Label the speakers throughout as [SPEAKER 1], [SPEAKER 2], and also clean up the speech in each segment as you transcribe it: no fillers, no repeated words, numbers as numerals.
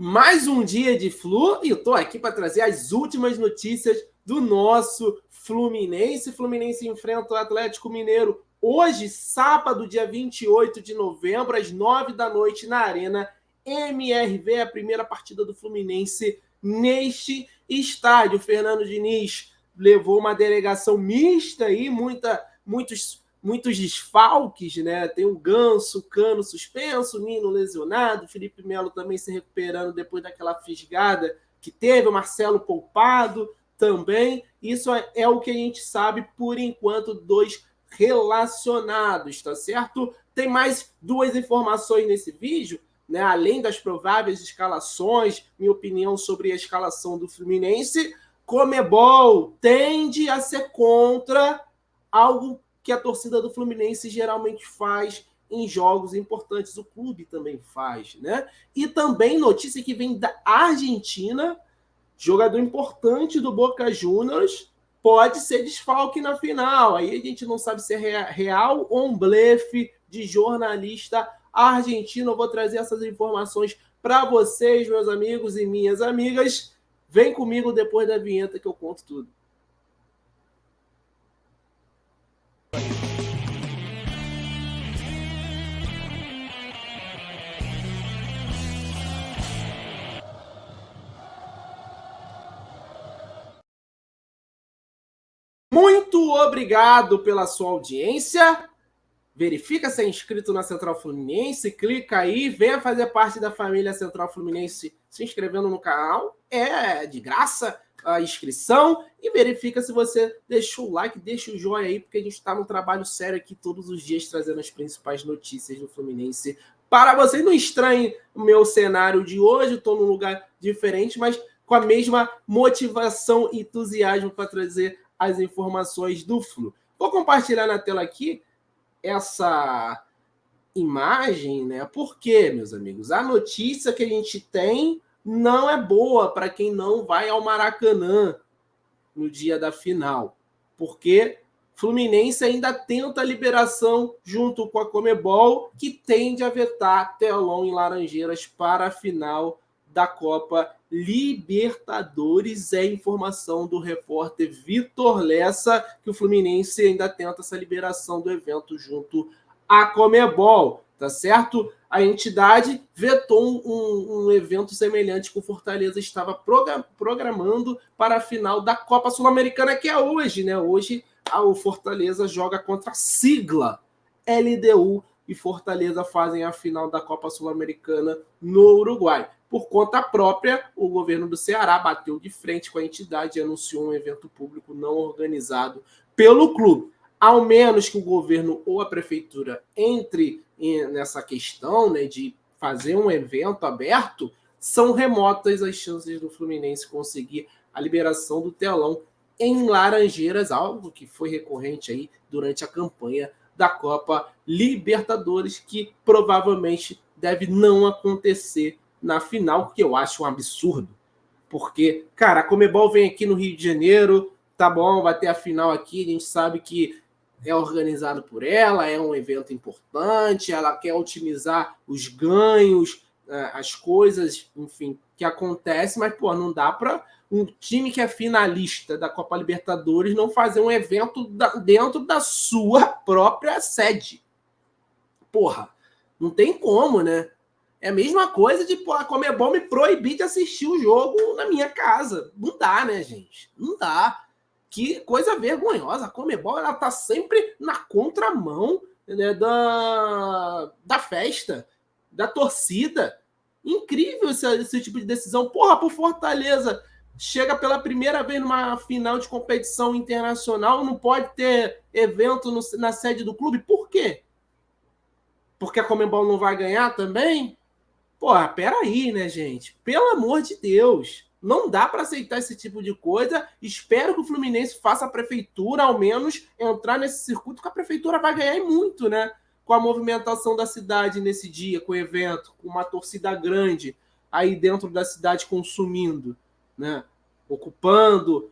[SPEAKER 1] Mais um dia de Flu e eu tô aqui para trazer as últimas notícias do nosso Fluminense. Fluminense enfrenta o Atlético Mineiro hoje, sábado, dia 28 de novembro, às 9 da noite, na Arena MRV, a primeira partida do Fluminense neste estádio. Fernando Diniz levou uma delegação mista aí, muitos desfalques, né? Tem o Ganso, o Cano suspenso, o Nino lesionado, o Felipe Melo também se recuperando depois daquela fisgada que teve, o Marcelo poupado também. Isso é o que a gente sabe por enquanto dos relacionados, tá certo? Tem mais duas informações nesse vídeo, né? Além das prováveis escalações, minha opinião sobre a escalação do Fluminense. Comebol tende a ser contra algo que a torcida do Fluminense geralmente faz em jogos importantes, o clube também faz, né? E também notícia que vem da Argentina, jogador importante do Boca Juniors, pode ser desfalque na final. Aí a gente não sabe se é real ou um blefe de jornalista argentino. Eu vou trazer essas informações para vocês, meus amigos e minhas amigas. Vem comigo depois da vinheta que eu conto tudo. Muito obrigado pela sua audiência. Verifica se é inscrito na Central Fluminense, clica aí, venha fazer parte da família Central Fluminense se inscrevendo no canal. É de graça a inscrição. E verifica se você deixou o like, deixa o joinha aí, porque a gente está num trabalho sério aqui todos os dias trazendo as principais notícias do Fluminense para vocês. Não estranhem o meu cenário de hoje, estou num lugar diferente, mas com a mesma motivação e entusiasmo para trazer as informações do Flu. Vou compartilhar na tela aqui essa imagem, né? Porque, meus amigos, a notícia que a gente tem não é boa para quem não vai ao Maracanã no dia da final, porque Fluminense ainda tenta a liberação junto com a Comebol, que tende a vetar telão em Laranjeiras para a final da Copa Libertadores. É informação do repórter Vitor Lessa que o Fluminense ainda tenta essa liberação do evento junto à Comebol, tá certo? A entidade vetou um evento semelhante que o Fortaleza estava programando para a final da Copa Sul-Americana, que é hoje, né? Hoje o Fortaleza joga contra a sigla LDU e Fortaleza fazem a final da Copa Sul-Americana no Uruguai. Por conta própria, o governo do Ceará bateu de frente com a entidade e anunciou um evento público não organizado pelo clube. Ao menos que o governo ou a prefeitura entre nessa questão, né, de fazer um evento aberto, são remotas as chances do Fluminense conseguir a liberação do telão em Laranjeiras, algo que foi recorrente aí durante a campanha da Copa Libertadores, que provavelmente deve não acontecer na final, que eu acho um absurdo. Porque, cara, a Comebol vem aqui no Rio de Janeiro, tá bom, vai ter a final aqui, a gente sabe que é organizado por ela, é um evento importante, ela quer otimizar os ganhos, as coisas, enfim, que acontecem, mas, pô, não dá para um time que é finalista da Copa Libertadores não fazer um evento dentro da sua própria sede. Porra, não tem como, né? É a mesma coisa de a Comebol me proibir de assistir o jogo na minha casa. Não dá, né, gente? Não dá. Que coisa vergonhosa. A Comebol ela tá sempre na contramão, né, da festa, da torcida. Incrível esse tipo de decisão. Porra, pro Fortaleza chega pela primeira vez numa final de competição internacional, não pode ter evento na sede do clube. Por quê? Porque a Comebol não vai ganhar também? Porra, peraí, né, gente? Pelo amor de Deus. Não dá para aceitar esse tipo de coisa. Espero que o Fluminense faça a prefeitura, ao menos, entrar nesse circuito, que a prefeitura vai ganhar muito, né? Com a movimentação da cidade nesse dia, com o evento, com uma torcida grande aí dentro da cidade consumindo, né? Ocupando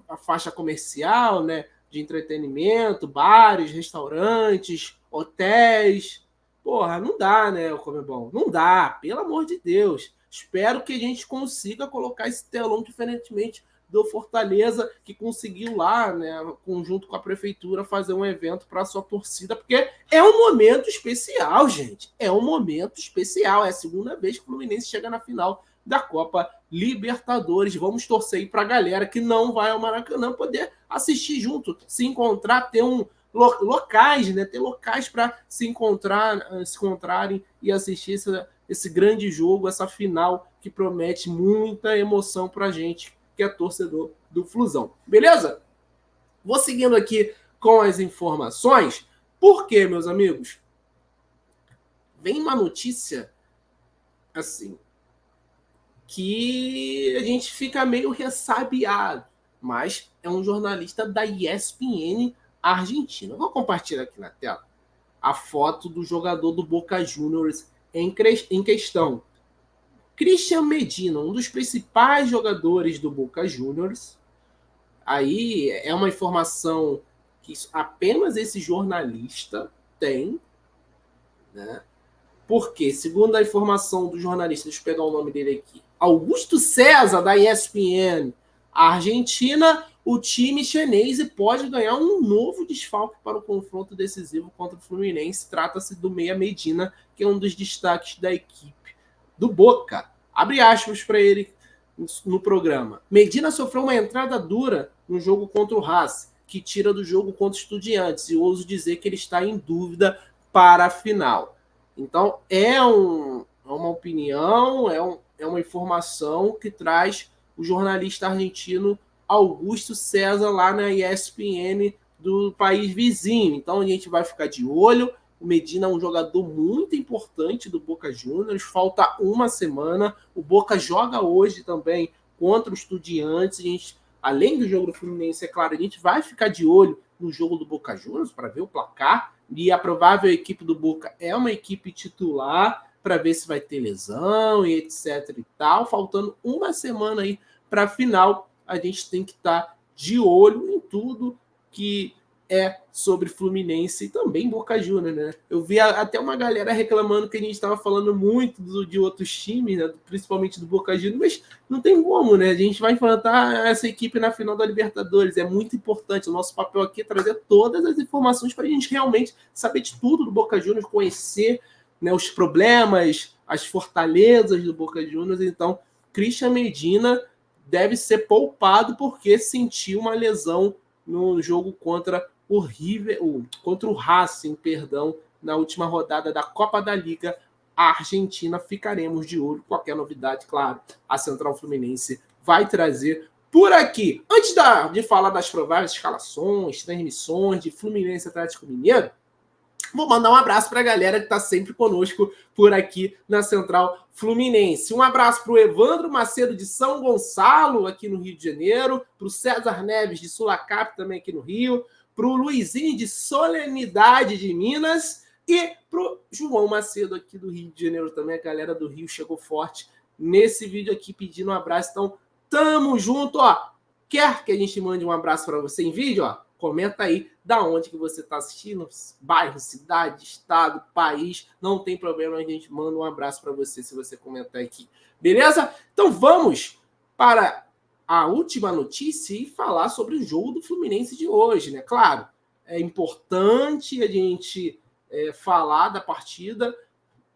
[SPEAKER 1] a faixa comercial, né? De entretenimento, bares, restaurantes, hotéis. Porra, não dá, né, o Comebol? Não dá, pelo amor de Deus. Espero que a gente consiga colocar esse telão, diferentemente do Fortaleza, que conseguiu lá, né, conjunto com a prefeitura, fazer um evento para a sua torcida, porque é um momento especial, gente. É um momento especial. É a segunda vez que o Fluminense chega na final da Copa Libertadores. Vamos torcer aí para a galera que não vai ao Maracanã poder assistir junto, se encontrar, ter locais, né? Ter locais para se encontrarem e assistir esse grande jogo, essa final que promete muita emoção para a gente, que é torcedor do Flusão. Beleza? Vou seguindo aqui com as informações. Por quê, meus amigos? Vem uma notícia assim que a gente fica meio ressabiado, mas é um jornalista da ESPN Argentina. Vou compartilhar aqui na tela a foto do jogador do Boca Juniors em questão. Christian Medina, um dos principais jogadores do Boca Juniors. Aí é uma informação que apenas esse jornalista tem, né? Porque, segundo a informação do jornalista, deixa eu pegar o nome dele aqui, Augusto César, da ESPN Argentina, o time chinês pode ganhar um novo desfalque para o confronto decisivo contra o Fluminense. Trata-se do Meia Medina, que é um dos destaques da equipe do Boca. Abre aspas para ele no programa. Medina sofreu uma entrada dura no jogo contra o Haas, que tira do jogo contra o Estudiantes, e ouso dizer que ele está em dúvida para a final. Então, é uma opinião, é uma informação que traz o jornalista argentino Augusto César lá na ESPN do país vizinho. Então, a gente vai ficar de olho. O Medina é um jogador muito importante do Boca Juniors. Falta uma semana. O Boca joga hoje também contra o Estudiantes. A gente, além do jogo do Fluminense, é claro, a gente vai ficar de olho no jogo do Boca Juniors para ver o placar. E a provável equipe do Boca é uma equipe titular para ver se vai ter lesão e etc e tal. Faltando uma semana aí para a final, a gente tem que estar de olho em tudo que é sobre Fluminense e também Boca Juniors, né? Eu vi até uma galera reclamando que a gente estava falando muito de outros times, né? Principalmente do Boca Juniors, mas não tem como, né? A gente vai enfrentar essa equipe na final da Libertadores. É muito importante. O nosso papel aqui é trazer todas as informações para a gente realmente saber de tudo do Boca Juniors, conhecer, né, os problemas, as fortalezas do Boca Juniors. Então, Christian Medina deve ser poupado porque sentiu uma lesão no jogo contra o River, contra o Racing, perdão, na última rodada da Copa da Liga Argentina. Ficaremos de olho. Qualquer novidade, claro, a Central Fluminense vai trazer por aqui. Antes de falar das prováveis escalações, transmissões de Fluminense Atlético Mineiro, vou mandar um abraço para a galera que está sempre conosco por aqui na Central Fluminense. Um abraço para o Evandro Macedo de São Gonçalo, aqui no Rio de Janeiro, para o César Neves de Sulacap, também aqui no Rio, para o Luizinho de Solenidade de Minas e para o João Macedo aqui do Rio de Janeiro também. A galera do Rio chegou forte nesse vídeo aqui pedindo um abraço. Então, tamo junto, ó. Quer que a gente mande um abraço para você em vídeo, ó? Comenta aí da onde que você está assistindo, bairro, cidade, estado, país. Não tem problema, a gente manda um abraço para você se você comentar aqui. Beleza? Então vamos para a última notícia e falar sobre o jogo do Fluminense de hoje, né? Claro, é importante a gente falar da partida.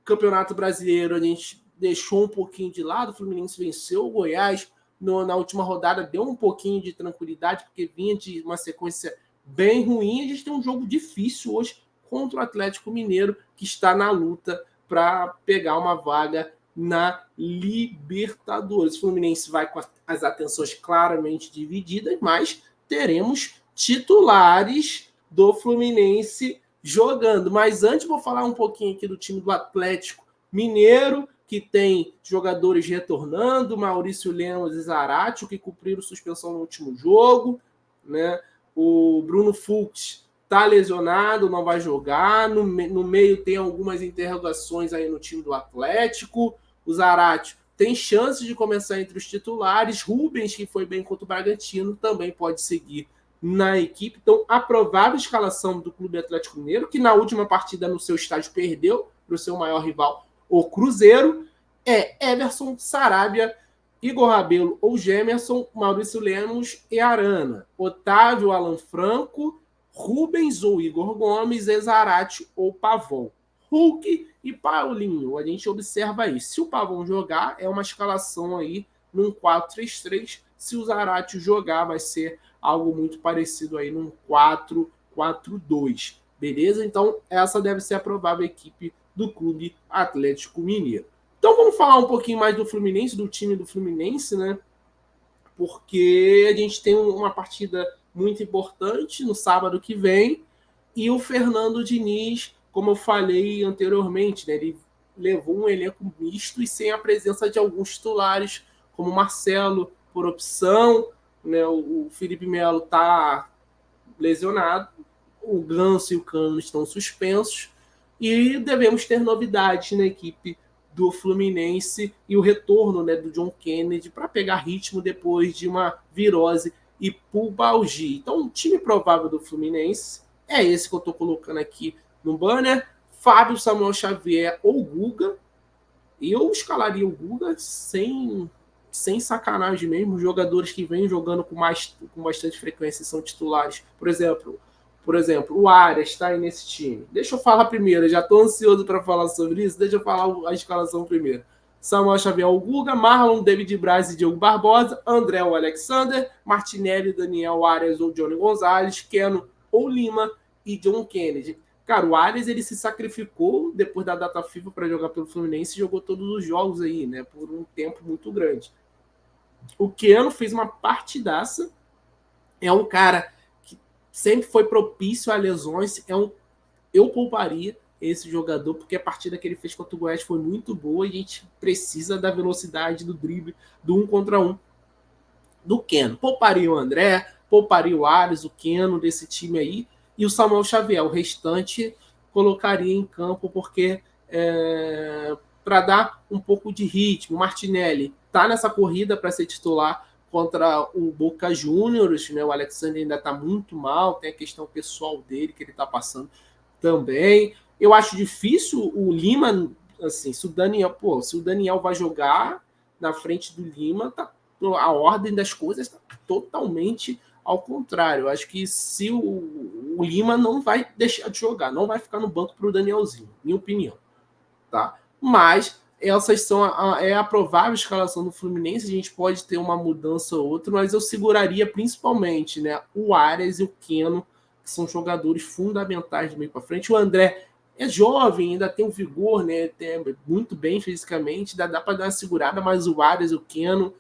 [SPEAKER 1] Campeonato Brasileiro a gente deixou um pouquinho de lado. O Fluminense venceu o Goiás na última rodada, deu um pouquinho de tranquilidade, porque vinha de uma sequência bem ruim. A gente tem um jogo difícil hoje contra o Atlético Mineiro, que está na luta para pegar uma vaga na Libertadores. O Fluminense vai com as atenções claramente divididas, mas teremos titulares do Fluminense jogando. Mas antes, vou falar um pouquinho aqui do time do Atlético Mineiro, que tem jogadores retornando, Maurício Lemos e Zaratio, que cumpriram suspensão no último jogo, né? O Bruno Fux está lesionado, não vai jogar. No meio tem algumas interrogações aí no time do Atlético. O Zaratio tem chance de começar entre os titulares. Rubens, que foi bem contra o Bragantino, também pode seguir na equipe. Então, a provável escalação do Clube Atlético Mineiro, que na última partida no seu estádio perdeu para o seu maior rival, o Cruzeiro. é Everson, Sarabia, Igor Rabelo ou Gemerson, Maurício Lemos e Arana, Otávio, Alan Franco, Rubens ou Igor Gomes, Zarate ou Pavon, Hulk e Paulinho. A gente observa aí. Se o Pavon jogar, é uma escalação aí num 4-3-3. Se o Zarate jogar, vai ser algo muito parecido aí num 4-4-2. Beleza? Então, essa deve ser a provável equipe do Clube Atlético Mineiro. Então vamos falar um pouquinho mais do Fluminense, do time do Fluminense, né? Porque a gente tem uma partida muito importante no sábado que vem e o Fernando Diniz, como eu falei anteriormente, né? Ele levou um elenco misto e sem a presença de alguns titulares, como o Marcelo, por opção, né? O Felipe Melo está lesionado, o Ganso e o Cano estão suspensos e devemos ter novidades na equipe do Fluminense e o retorno, né, do John Kennedy para pegar ritmo depois de uma virose e pubalgia. Então, o time provável do Fluminense é esse que eu estou colocando aqui no banner: Fábio, Samuel Xavier ou Guga. Eu escalaria o Guga sem sacanagem mesmo. Jogadores que vêm jogando com bastante frequência são titulares. Por exemplo, o Arias está aí nesse time. Deixa eu falar primeiro, eu já estou ansioso para falar sobre isso. Deixa eu falar a escalação primeiro. Samuel Xavier, o Guga, Marlon, David Braz e Diogo Barbosa, André ou Alexander, Martinelli, Daniel Arias ou Johnny Gonzalez, Keno ou Lima e John Kennedy. Cara, o Arias ele se sacrificou depois da data FIFA para jogar pelo Fluminense e jogou todos os jogos aí, né? Por um tempo muito grande. O Keno fez uma partidaça. É um cara que sempre foi propício a lesões. Eu pouparia esse jogador, porque a partida que ele fez contra o Goiás foi muito boa e a gente precisa da velocidade do drible do 1 contra 1 do Keno. Pouparia o André, pouparia o Arias, o Keno desse time aí, e o Samuel Xavier. O restante colocaria em campo porque para dar um pouco de ritmo. O Martinelli está nessa corrida para ser titular contra o Boca Juniors, né? O Alexander ainda está muito mal, tem a questão pessoal dele que ele está passando também. Eu acho difícil o Lima, assim, se o Daniel vai jogar na frente do Lima, a ordem das coisas está totalmente ao contrário. Eu acho que se o Lima não vai deixar de jogar, não vai ficar no banco para o Danielzinho, minha opinião, tá? Mas essas são a provável escalação do Fluminense. A gente pode ter uma mudança ou outra, mas eu seguraria principalmente, né, o Arias e o Keno, que são jogadores fundamentais do meio para frente. O André é jovem, ainda tem um vigor, né, muito bem fisicamente, dá para dar uma segurada, mas o Arias e o Keno,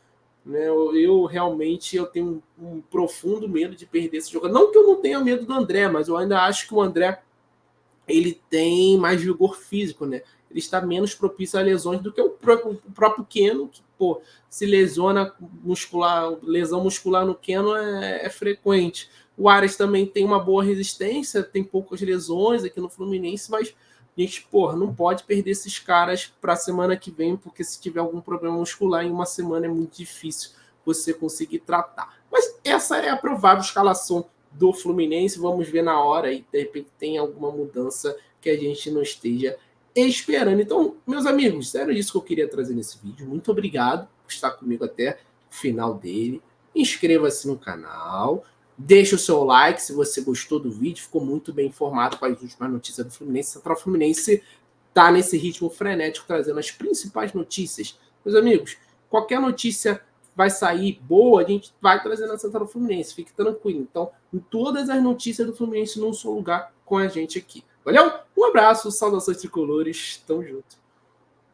[SPEAKER 1] né, eu realmente tenho um profundo medo de perder esse jogador. Não que eu não tenha medo do André, mas eu ainda acho que o André ele tem mais vigor físico, né? Ele está menos propício a lesões do que o próprio Keno, que, pô, se lesiona lesão muscular no Keno é frequente. O Arias também tem uma boa resistência, tem poucas lesões aqui no Fluminense, mas a gente, pô, não pode perder esses caras para a semana que vem, porque se tiver algum problema muscular em uma semana é muito difícil você conseguir tratar. Mas essa é a provável escalação do Fluminense. Vamos ver na hora e de repente tem alguma mudança que a gente não esteja esperando. Então, meus amigos, era isso que eu queria trazer nesse vídeo. Muito obrigado por estar comigo até o final dele. Inscreva-se no canal, deixe o seu like se você gostou do vídeo, ficou muito bem informado com as últimas notícias do Fluminense. Central Fluminense está nesse ritmo frenético, trazendo as principais notícias. Meus amigos, qualquer notícia vai sair boa, a gente vai trazer na Central Fluminense, fique tranquilo. Então, em todas as notícias do Fluminense num só lugar com a gente aqui. Valeu? Um abraço, saudações tricolores, tamo junto.